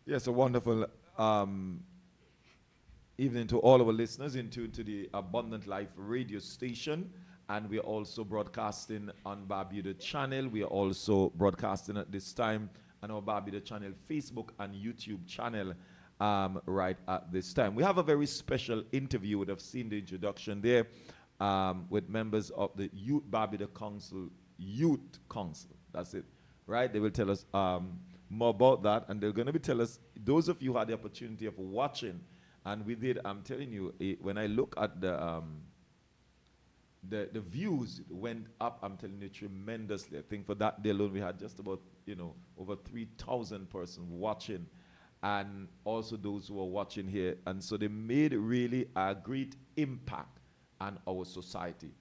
Yes, a wonderful evening to all our listeners in tune to the Abundant Life radio station. And we're also broadcasting on Barbuda channel. We are also broadcasting at this time on our Barbuda channel, Facebook and YouTube channel right at this time. We have a very special interview. You would have seen the introduction there with members of the Youth Barbuda Council, Youth Council. That's it, right? They will tell us more about that, and they're going to be tell us, those of you who had the opportunity of watching, and we did, I'm telling you, when I look at the views went up, I'm telling you, tremendously. I think for that day alone, we had just about, over 3,000 persons watching, and also those who are watching here. And so they made really a great impact on our society.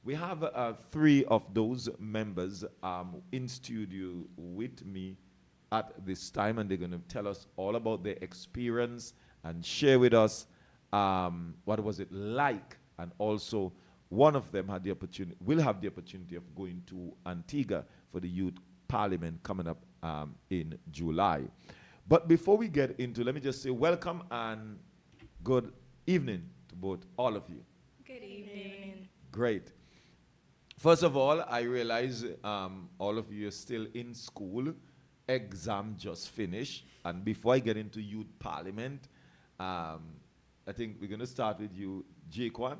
We have three of those members in studio with me at this time, and they're going to tell us all about their experience and share with us what was it like, and also one of them will have the opportunity of going to Antigua for the Youth Parliament coming up in July. But before we get into, let me just say welcome and good evening to both all of you. Good evening. Great. First of all, I realize all of you are still in school. Exam just finished. And before I get into Youth Parliament, I think we're going to start with you, Jaquan.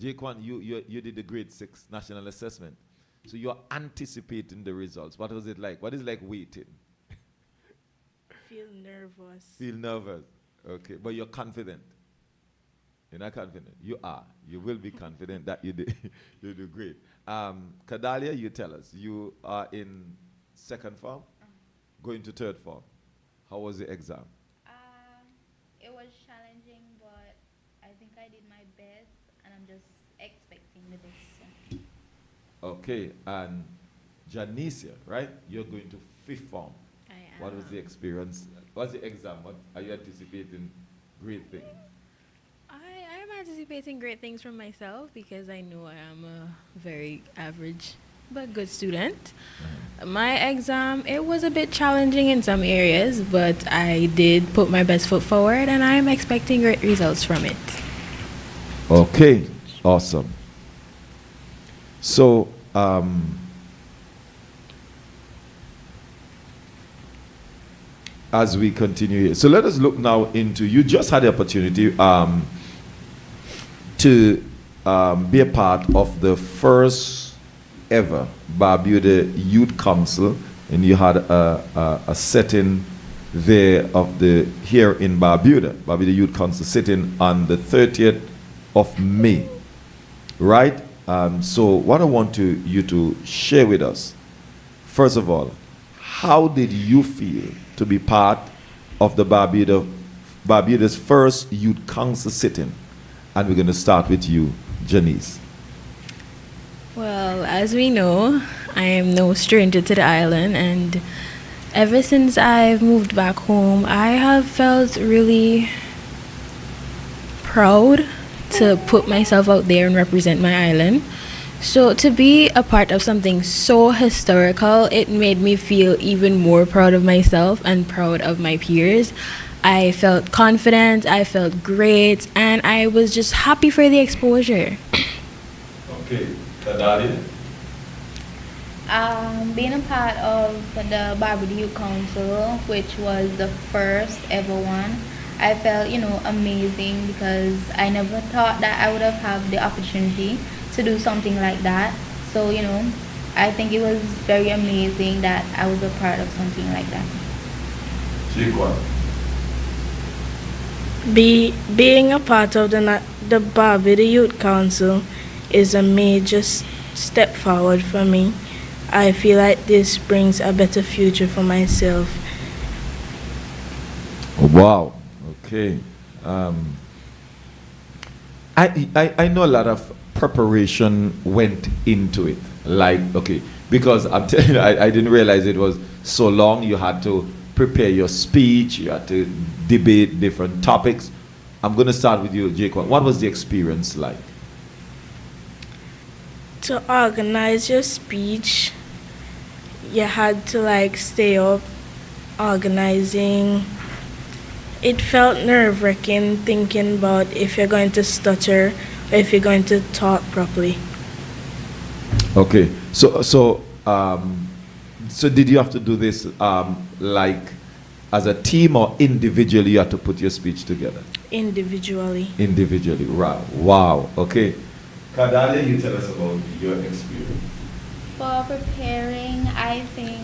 Jaquan, you did the grade 6 national assessment. So you're anticipating the results. What was it like? What is it like waiting? Feel nervous. Feel nervous. Okay. But you're confident. You're not confident. You are. You will be confident that you do great. Kadalia, you tell us. You are in second form, going to third form. How was the exam? It was challenging, but I think I did my best, and I'm just expecting the best. Okay, and Janicia, right? You're going to fifth form. I am. What was the experience? What's the exam? What are you anticipating? Great things. I'm anticipating great things from myself because I know I am a very average but good student. My exam, it was a bit challenging in some areas, but I did put my best foot forward, and I am expecting great results from it. Okay, awesome. So, as we continue here, so let us look now into, you just had the opportunity to be a part of the first ever Barbuda Youth Council, and you had a setting there of here in Barbuda Youth Council sitting on the 30th of May, right? So what I want you to share with us, first of all, how did you feel to be part of the Barbuda's first Youth Council sitting? And we're going to start with you, Janice. Well, as we know, I am no stranger to the island, and ever since I've moved back home, I have felt really proud to put myself out there and represent my island. So to be a part of something so historical, it made me feel even more proud of myself and proud of my peers. I felt confident, I felt great, and I was just happy for the exposure. Okay, Kadali. Being a part of the Barbuda Youth Council, which was the first ever one, I felt, amazing because I never thought that I would have the opportunity to do something like that. So, I think it was very amazing that I was a part of something like that. Being a part of the Barbuda Youth Council is a major step forward for me. I feel like this brings a better future for myself. Wow. Okay. I know a lot of preparation went into it. Like, okay, because I'm telling you, I didn't realize it was so long. You had to prepare your speech. You had to debate different topics. I'm going to start with you, Jacob. What was the experience like? To organize your speech, you had to stay up organizing. It felt nerve-wracking thinking about if you're going to stutter or if you're going to talk properly. Okay. So did you have to do this like as a team or individually? You had to put your speech together. Individually. Individually, right? Wow. Okay. Kadalia, you tell us about your experience. For preparing, I think,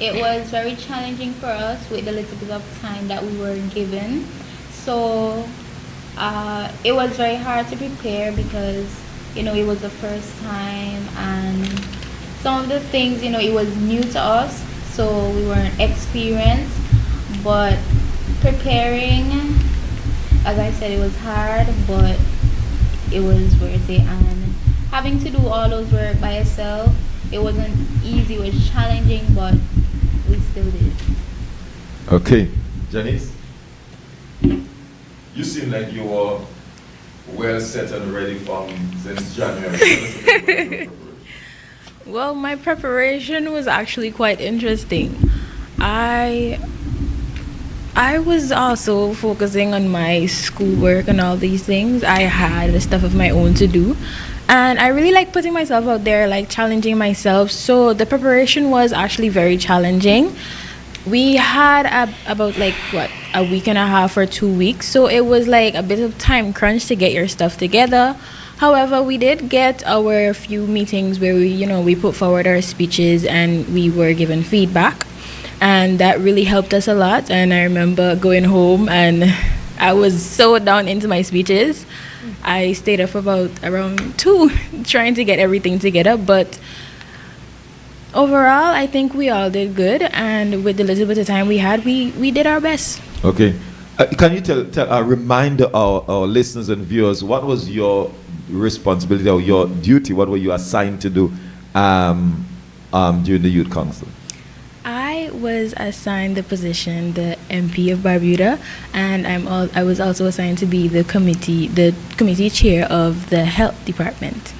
it was very challenging for us with the little bit of time that we were given. So it was very hard to prepare because, it was the first time, and some of the things, it was new to us, so we weren't experienced. But preparing, as I said, it was hard, but it was worth it. And having to do all those work by yourself, it wasn't easy, it was challenging, but we still did. Okay. Janice? You seem like you were well set and ready since January. Well, my preparation was actually quite interesting. I was also focusing on my schoolwork and all these things. I had stuff of my own to do. And I really like putting myself out there, like challenging myself. So the preparation was actually very challenging. We had about a week and a half or 2 weeks. So it was like a bit of time crunch to get your stuff together. However, we did get our few meetings where we put forward our speeches and we were given feedback. And that really helped us a lot. And I remember going home and I was so down into my speeches. I stayed up about around 2 trying to get everything together. But overall, I think we all did good. And with the little bit of time we had, we did our best. Okay. Can you remind our listeners and viewers, what was your responsibility or your duty? What were you assigned to do during the Youth Council? I was assigned the position, the MP of Barbuda, and I was also assigned to be the committee chair of the health department.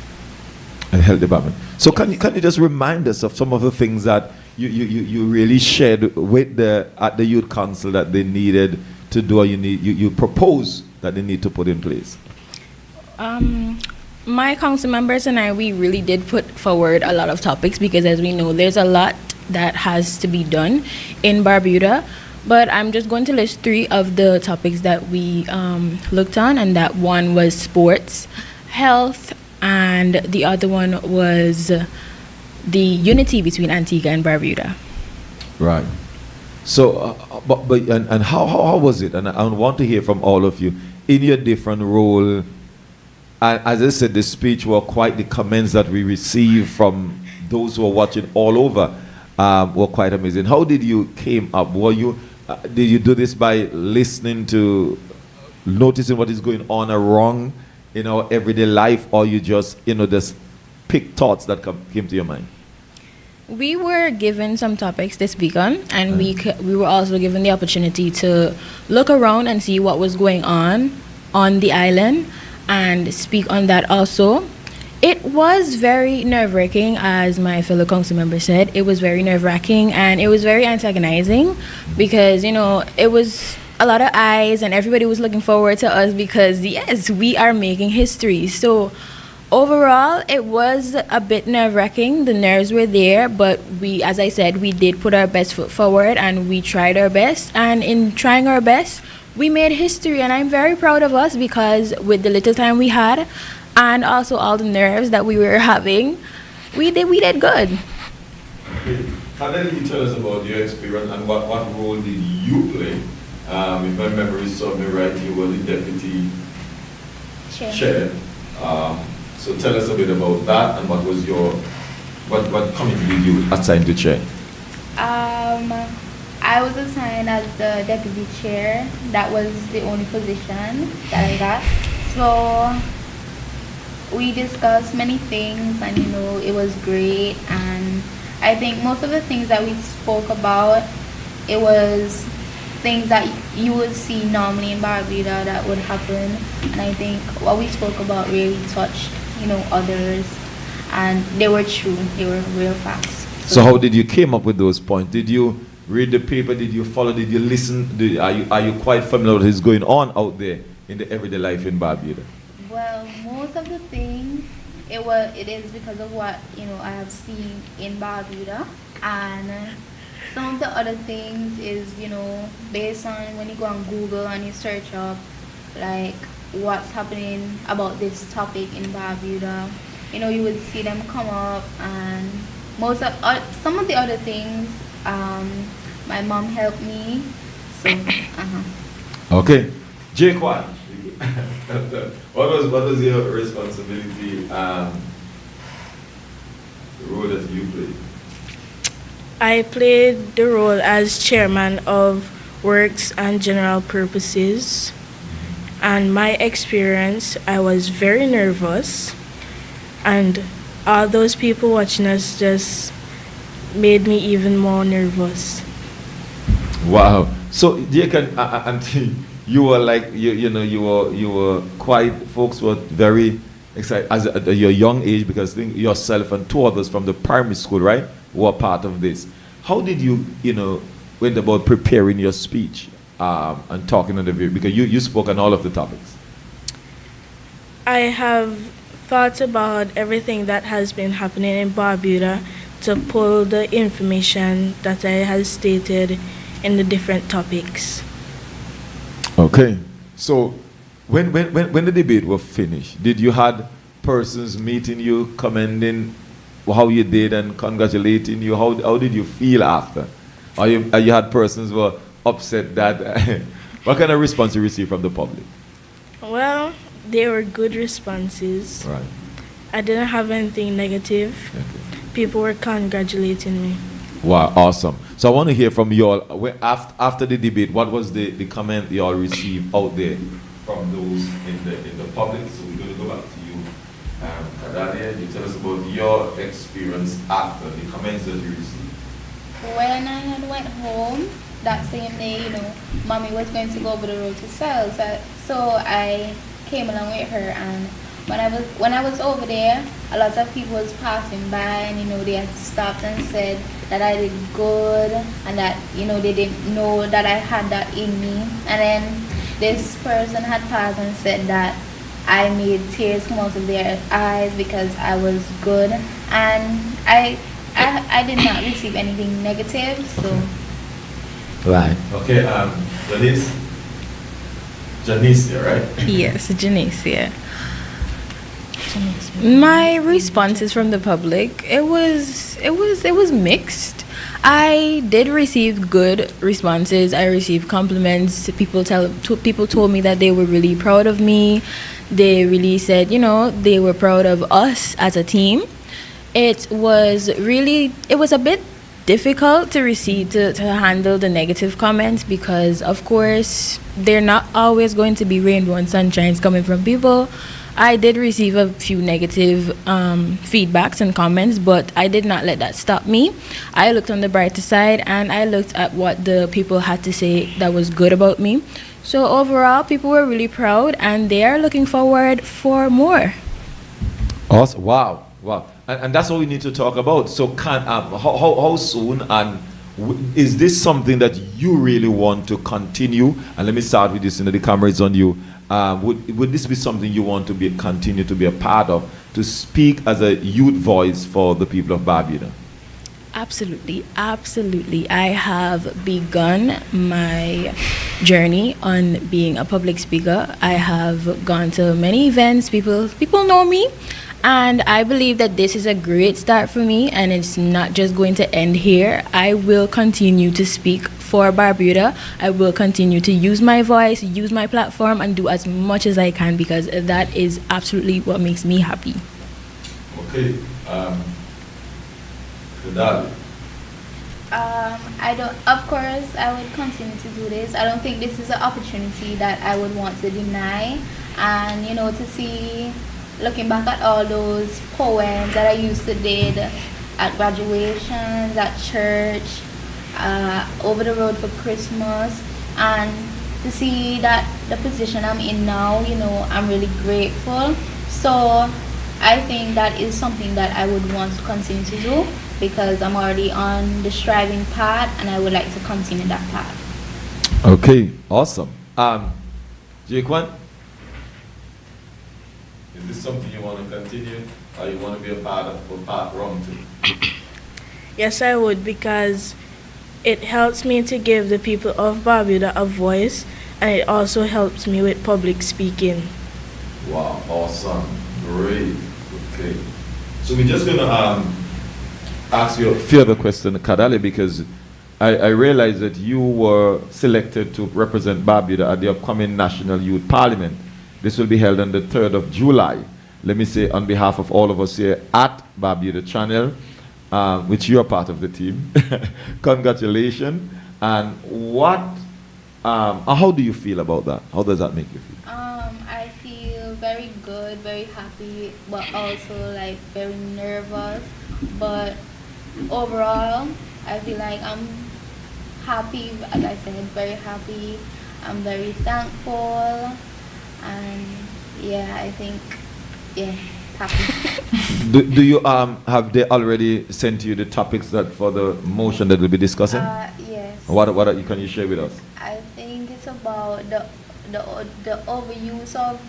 And health department. So can you just remind us of some of the things that you really shared with at the Youth Council that they needed to do, or you propose that they need to put in place? My council members and I, we really did put forward a lot of topics because, as we know, there's a lot that has to be done in Barbuda. But I'm just going to list 3 of the topics that we looked on, and that one was sports, health, and the other one was the unity between Antigua and Barbuda. Right. So, and how was it? And I want to hear from all of you in your different role. As I said, the speech were quite the comments that we received from those who are watching all over were quite amazing. How did you came up? Did you do this by listening to, noticing what is going on around in our everyday life, or you just pick thoughts that came to your mind? We were given some topics to speak on, and we were also given the opportunity to look around and see what was going on the island and speak on that also. It was very nerve-wracking, as my fellow council member said. It was very nerve-wracking and it was very antagonizing because, it was a lot of eyes and everybody was looking forward to us because, yes, we are making history. So overall, it was a bit nerve-wracking. The nerves were there, but as I said, we did put our best foot forward and we tried our best. And in trying our best, we made history, and I'm very proud of us because with the little time we had and also all the nerves that we were having, we did good. Okay. And then you tell us about your experience and what role did you play? If my memory serves me right, you were the deputy chair. So tell us a bit about that and what was what committee did you assign to chair? I was assigned as the deputy chair. That was the only position that I got. So we discussed many things, and it was great. And I think most of the things that we spoke about, it was things that you would see normally in Barbuda that would happen. And I think what we spoke about really touched, others, and they were true. They were real facts. So how did you came up with those points? Did you read the paper? Did you follow? Did you listen? Are you quite familiar with what is going on out there in the everyday life in Barbuda? Well, most of the things it is because of what I have seen in Barbuda, and some of the other things is based on when you go on Google and you search up like what's happening about this topic in Barbuda. You would see them come up, and some of the other things, my mom helped me. So, Okay, Jaquan, what was your responsibility? The role that you played? I played the role as chairman of Works and General Purposes. And my experience, I was very nervous. And all those people watching us just made me even more nervous. Wow. So, Jaquan, until you were like, you were quite, folks were very excited at your young age, because I think yourself and two others from the primary school, right, were part of this. How did you, went about preparing your speech and talking on the video? Because you spoke on all of the topics. I have thought about everything that has been happening in Barbuda to pull the information that I had stated in the different topics. Okay. So when the debate was finished, did you had persons meeting you, commending how you did and congratulating you? How did you feel after? Or you had persons who were upset that what kind of response you received from the public? Well, they were good responses. Right. I didn't have anything negative. Okay. People were congratulating me. Wow, awesome. So I want to hear from you all. After the debate, what was the comment you all received out there from those in the public? So we're going to go back to you, Kadalia. You tell us about your experience after the comments that you received. When I had went home that same day, mommy was going to go over the road to sell, so I came along with her, and when I was over there, a lot of people was passing by, and they had stopped and said that I did good, and that they didn't know that I had that in me. And then this person had passed and said that I made tears come out of their eyes because I was good, and I did not receive anything negative. So right. Okay. Janice, right? Yes, Janicia. My responses from the public, it was mixed. I did receive good responses. I received compliments. People told me that they were really proud of me. They really said, they were proud of us as a team. It was a bit difficult to handle the negative comments, because of course they're not always going to be rainbow and sunshines coming from people. I did receive a few negative feedbacks and comments, but I did not let that stop me. I looked on the brighter side, and I looked at what the people had to say that was good about me. So overall, people were really proud, and they are looking forward for more. Awesome. Wow. And that's what we need to talk about. So how soon, and is this something that you really want to continue? And let me start with this, the camera is on you. Would this be something you want to continue to be a part of, to speak as a youth voice for the people of Barbuda? Absolutely. I have begun my journey on being a public speaker. I have gone to many events. People know me, and I believe that this is a great start for me, and it's not just going to end here. I will continue to speak for Barbuda. I will continue to use my voice, use my platform, and do as much as I can, because that is absolutely what makes me happy. Okay. Kadali. Of course, I would continue to do this. I don't think this is an opportunity that I would want to deny. And, to see, looking back at all those poems that I used to did at graduations, at church, over the road for Christmas, and to see that the position I'm in now, I'm really grateful. So I think that is something that I would want to continue to do. because I'm already on the striving path and I would like to continue that path. Okay, awesome. Jaquan, is this something you want to continue, or you want to be a part of for part round two? Yes, I would, because it helps me to give the people of Barbuda a voice, and it also helps me with public speaking. Wow, awesome, great. Okay, so we're just gonna ask you a further question, Kadali, because I realize that you were selected to represent Barbuda at the upcoming National Youth Parliament. This will be held on the 3rd of July. Let me say on behalf of all of us here at Barbuda Channel, which you are part of the team, congratulations. And how do you feel about that? How does that make you feel? I feel very good, very happy, but also like very nervous. But overall, I feel like I'm happy, as I said, very happy. I'm very thankful, and yeah, I think, yeah, happy. do you have they already sent you the topics that for the motion that we'll be discussing? Yes. Can you share with us? I think it's about the overuse of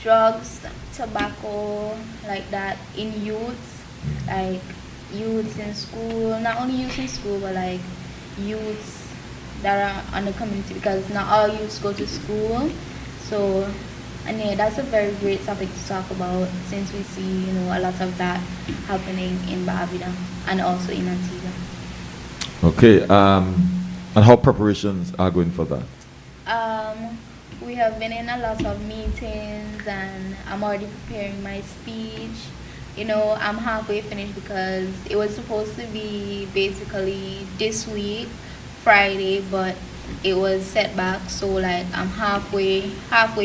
drugs, tobacco, like that in youths, like youths in school, not only youths in school, but like youths that are on the community, because not all youths go to school. So, and yeah, that's a very great topic to talk about, since we see, a lot of that happening in Barbuda and also in Antigua. Okay, and how preparations are going for that? We have been in a lot of meetings, and I'm already preparing my speech. I'm halfway finished, because it was supposed to be basically this week, Friday, but it was set back. So like I'm halfway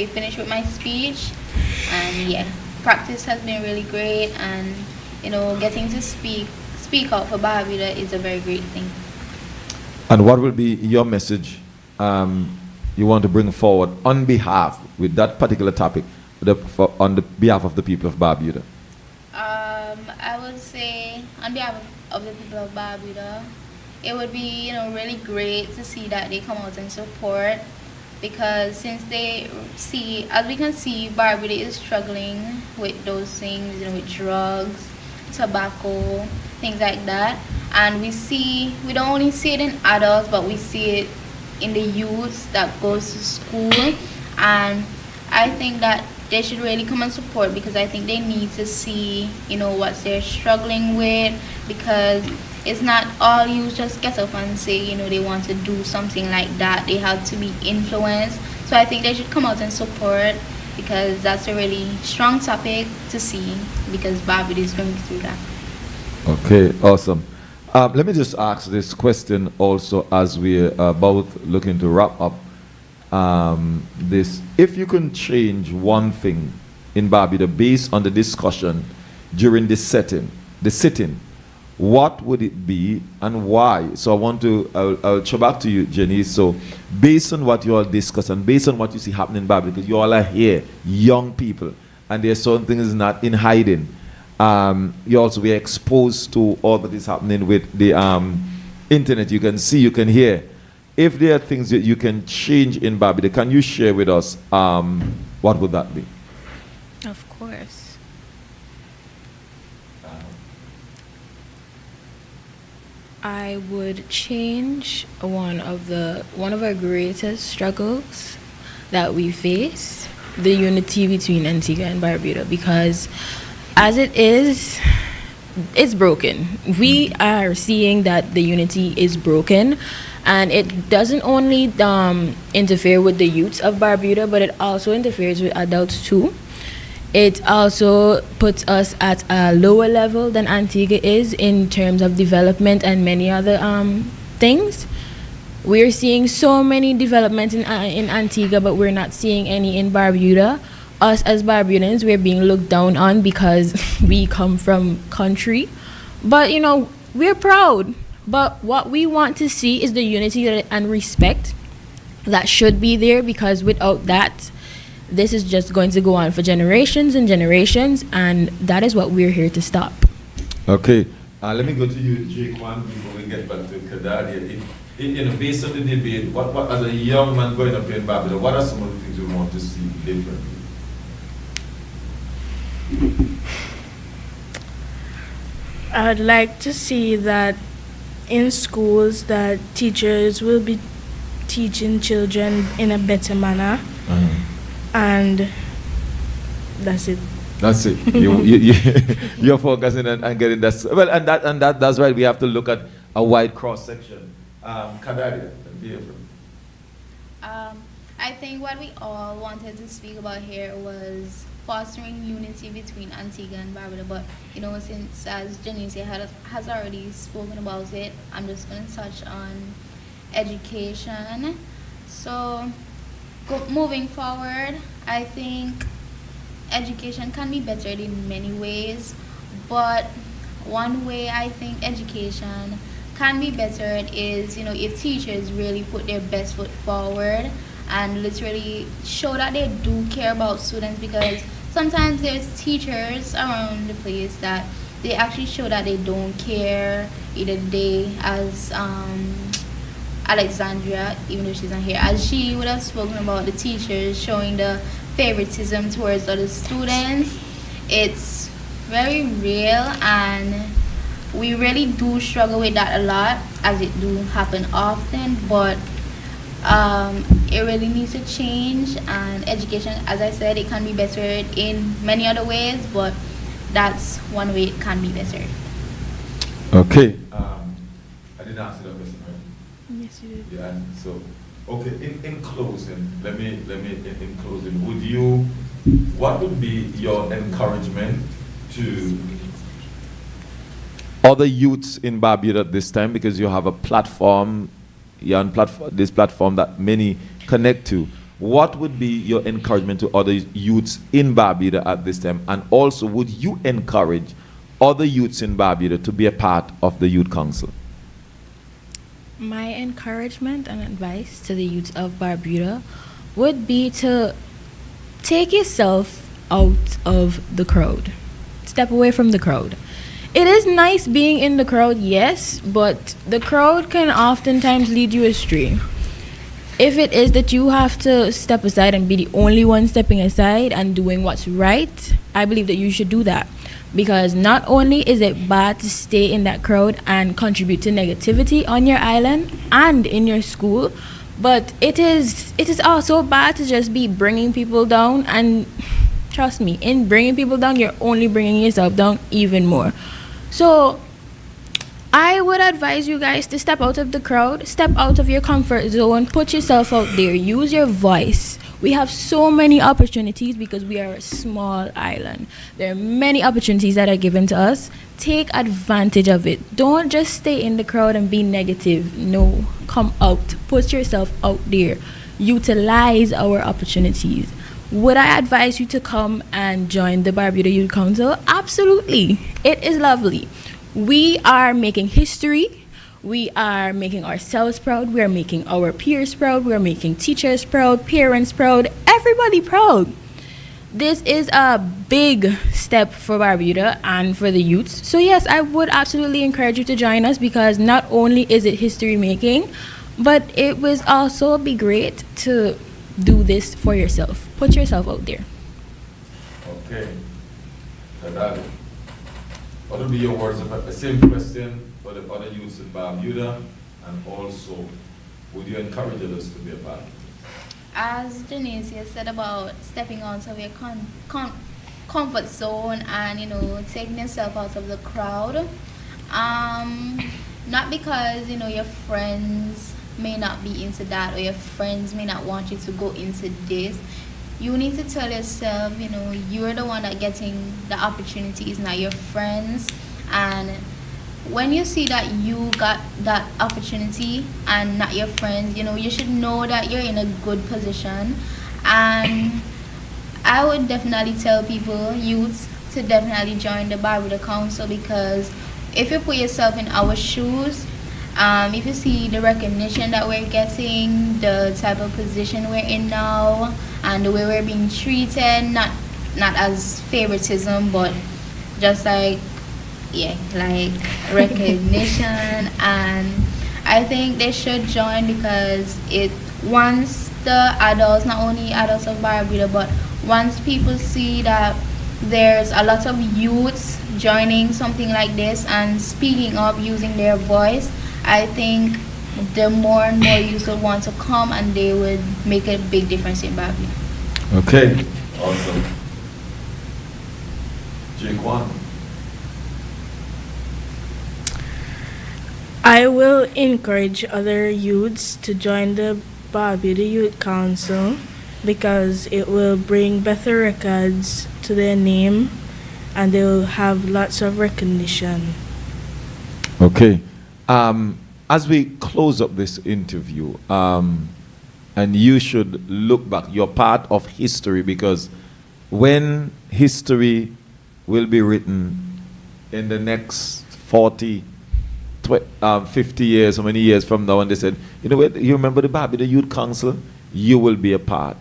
finished with my speech, and yeah, practice has been really great, and getting to speak out for Barbuda is a very great thing. And what will be your message you want to bring forward on behalf with that particular topic, on the behalf of the people of Barbuda? I would say on behalf of the people of Barbuda, it would be really great to see that they come out and support, because since they see, as we can see, Barbuda is struggling with those things, with drugs, tobacco, things like that, and we don't only see it in adults, but we see it in the youth that goes to school. And I think that they should really come and support, because I think they need to see what they're struggling with, because it's not all you just get up and say they want to do something like that. They have to be influenced. So I think they should come out and support, because that's a really strong topic to see, because Barbuda is going through that. Okay, awesome. Let me just ask this question also, as we're both looking to wrap up this. If you can change one thing in Barbuda based on the discussion during this sitting, what would it be and why? So I'll throw back to you, Jenny. So based on what you all discuss and based on what you see happening in Barbuda, because you all are here, young people, and there's certain things not in hiding. You also be exposed to all that is happening with the internet. You can see, you can hear. If there are things that you can change in Barbuda, can you share with us what would that be? Of course. I would change one of our greatest struggles that we face, the unity between Antigua and Barbuda, because as it is, it's broken. We are seeing that the unity is broken, and it doesn't only interfere with the youths of Barbuda, but it also interferes with adults too. It also puts us at a lower level than Antigua is in terms of development and many other things. We're seeing so many developments in Antigua, but we're not seeing any in Barbuda. Us as Barbudans, we're being looked down on because we come from country. But, we're proud. But what we want to see is the unity and respect that should be there, because without that, this is just going to go on for generations and generations, and that is what we're here to stop. Okay. Let me go to you, Jaquan, before we get back to Kadadia. Based on the debate, what as a young man going up here in Barbuda, what are some of the things you want to see differently? I'd like to see that in schools that teachers will be teaching children in a better manner, and that's it. That's it. You're focusing on getting that. Well, that's right. We have to look at a wide cross section. Kadadia, let me hear from you. I think what we all wanted to speak about here was fostering unity between Antigua and Barbuda. But since as Janice has already spoken about it, I'm just going to touch on education. So, moving forward, I think education can be bettered in many ways, but one way I think education can be bettered is, if teachers really put their best foot forward and literally show that they do care about students, because sometimes there's teachers around the place that they actually show that they don't care. Either they, as Alexandria, even though she's not here, as she would have spoken about the teachers showing the favoritism towards other students. It's very real, and we really do struggle with that a lot, as it do happen often, but it really needs to change. And education, as I said, it can be bettered in many other ways, but that's one way it can be bettered. Okay. I didn't answer that question, right? Yes, you did. Yeah. So, okay. In closing, let me in closing, what would be your encouragement to other youths in Barbuda at this time, because you have a platform, you're on this platform that many connect to? What would be your encouragement to other youths in Barbuda at this time? And also, would you encourage other youths in Barbuda to be a part of the Youth Council? My encouragement and advice to the youth of Barbuda would be to take yourself out of the crowd. Step away from the crowd. It is nice being in the crowd, yes, but the crowd can oftentimes lead you astray. If it is that you have to step aside and be the only one stepping aside and doing what's right, I believe that you should do that. Because not only is it bad to stay in that crowd and contribute to negativity on your island and in your school, but it is also bad to just be bringing people down. And trust me, in bringing people down, you're only bringing yourself down even more. So I would advise you guys to step out of the crowd, step out of your comfort zone, put yourself out there, use your voice. We have so many opportunities because we are a small island. There are many opportunities that are given to us. Take advantage of it. Don't just stay in the crowd and be negative. No, come out. Put yourself out there. Utilize our opportunities. Would I advise you to come and join the Barbuda Youth Council? Absolutely. It is lovely. We are making history. We are making ourselves proud. We are making our peers proud. We are making teachers proud, parents proud, everybody proud. This is a big step for Barbuda and for the youths. So yes, I would absolutely encourage you to join us, because not only is it history making, but it will also be great to do this for yourself. Put yourself out there. Okay. Kadali, what would be your words of the same question for the other youths in Barbuda, and also, would you encourage others to be a part of it? As Janice said about stepping out of your comfort zone and taking yourself out of the crowd, not because your friends may not be into that, or your friends may not want you to go into this. You need to tell yourself, you're the one that getting the opportunities, not your friends. And when you see that you got that opportunity and not your friends, you should know that you're in a good position. And I would definitely tell people, youths, to definitely join the Barbuda Council, because if you put yourself in our shoes, if you see the recognition that we're getting, the type of position we're in now, and the way we're being treated, not as favoritism, but just like yeah, like recognition, and I think they should join because it once the adults, not only adults of Barbuda, but once people see that there's a lot of youths joining something like this and speaking up using their voice, I think the more and more youths will want to come and they would make a big difference in Barbuda. Okay, awesome. Jaquan. I will encourage other youths to join the Barbuda Youth Council because it will bring better records to their name and they will have lots of recognition. Okay. As we close up this interview, and you should look back, you're part of history because when history will be written in the next 40, 50 years, how many years from now, and they said, you know what, you remember the Barbuda Youth Council? You will be a part.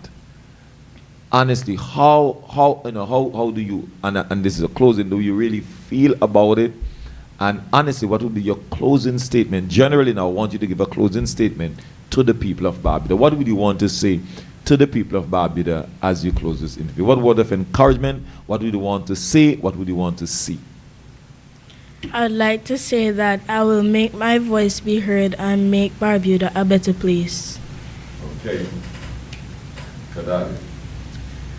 Honestly, how do you, and this is a closing, do you really feel about it? And honestly, what would be your closing statement? Generally now, I want you to give a closing statement to the people of Barbuda. What would you want to say to the people of Barbuda as you close this interview? What word of encouragement? What would you want to say? What would you want to see? I'd like to say that I will make my voice be heard and make Barbuda a better place. Okay. Kadali.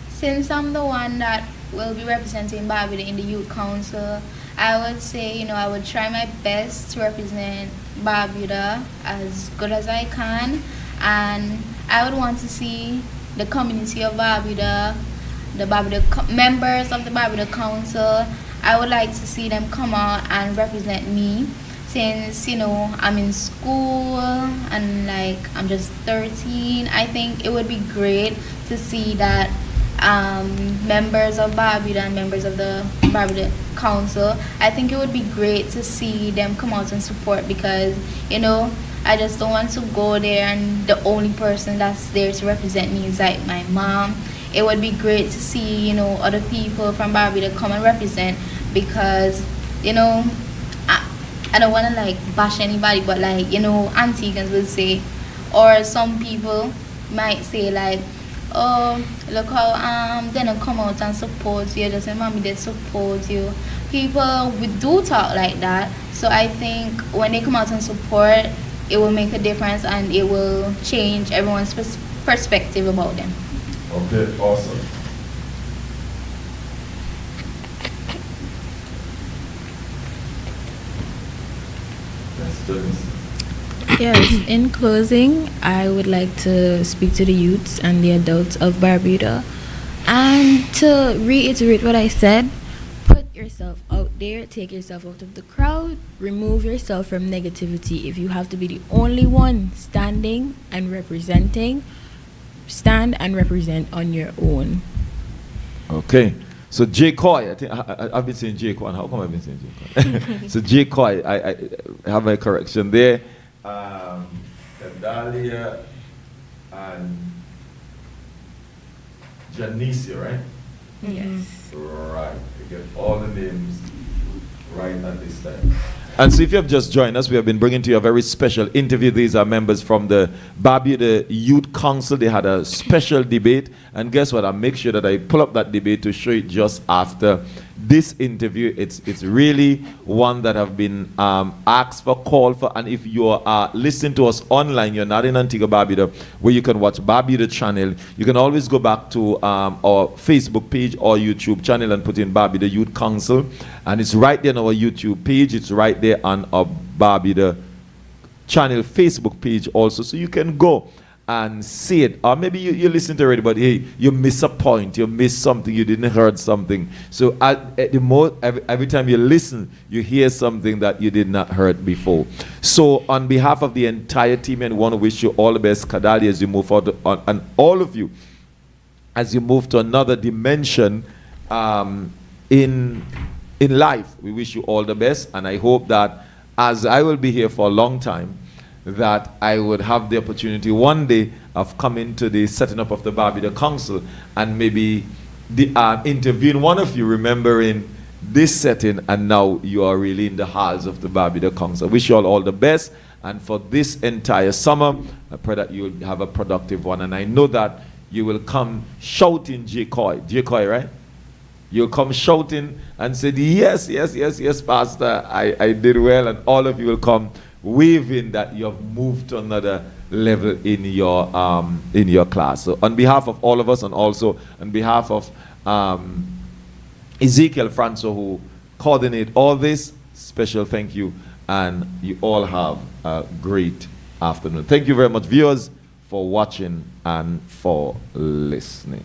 Since I'm the one that will be representing Barbuda in the Youth Council, I would say, I would try my best to represent Barbuda as good as I can, and I would want to see the community of Barbuda, the members of the Barbuda Council. I would like to see them come out and represent me, since I'm in school and like I'm just 13. I think it would be great to see that members of Barbuda and members of the Barbuda Council, I think it would be great to see them come out and support because, I just don't want to go there and the only person that's there to represent me is like my mom. It would be great to see, other people from Barbuda come and represent because, I don't want to like bash anybody, but like, Antiguans will say, or some people might say like, oh, look how they don't come out and support you. Just say, mommy, they support you. People we do talk like that. So I think when they come out and support, it will make a difference and it will change everyone's perspective about them. Okay, awesome. Yes, in closing, I would like to speak to the youths and the adults of Barbuda and to reiterate what I said. Put yourself out there, take yourself out of the crowd, remove yourself from negativity. If you have to be the only one standing and representing, stand and represent on your own. Okay. So J. Coy, I think I've been saying J. Coy. How come I've been saying J. Coy? So J. Coy, I have my correction there. Dalia and Janicia, right? Yes. Right. You get all the names right at this time. And so if you have just joined us, we have been bringing to you a very special interview. These are members from the Barbuda Youth Council. They had a special debate. And guess what? I'll make sure that I pull up that debate to show it just after this interview. It's really one that have been asked for, called for. And if you are listening to us online, you're not in Antigua Barbuda, where you can watch Barbuda channel, you can always go back to our Facebook page or YouTube channel and put in Barbuda Youth Council. And it's right there on our YouTube page. It's right there on our Barbuda channel Facebook page also. So you can go and see it. Or maybe you listen to it already, but hey, you miss a point, you miss something, you didn't heard something. So every time you listen, you hear something that you did not heard before. So on behalf of the entire team, and we want to wish you all the best, Kadali, as you move forward, and all of you, as you move to another dimension in life. We wish you all the best, and I hope that as I will be here for a long time, that I would have the opportunity one day of coming to the setting up of the Barbuda Council and maybe interviewing one of you, remembering this setting, and now you are really in the halls of the Barbuda Council. I wish you all the best, and for this entire summer, I pray that you will have a productive one, and I know that you will come shouting J-Coy, right? You'll come shouting and say, yes, yes, yes, yes, Pastor, I did well, and all of you will come waving that you have moved to another level in your class. So on behalf of all of us, and also on behalf of Ezekiel Franco, who coordinate all this, special thank you, and you all have a great afternoon. Thank you very much, viewers, for watching and for listening.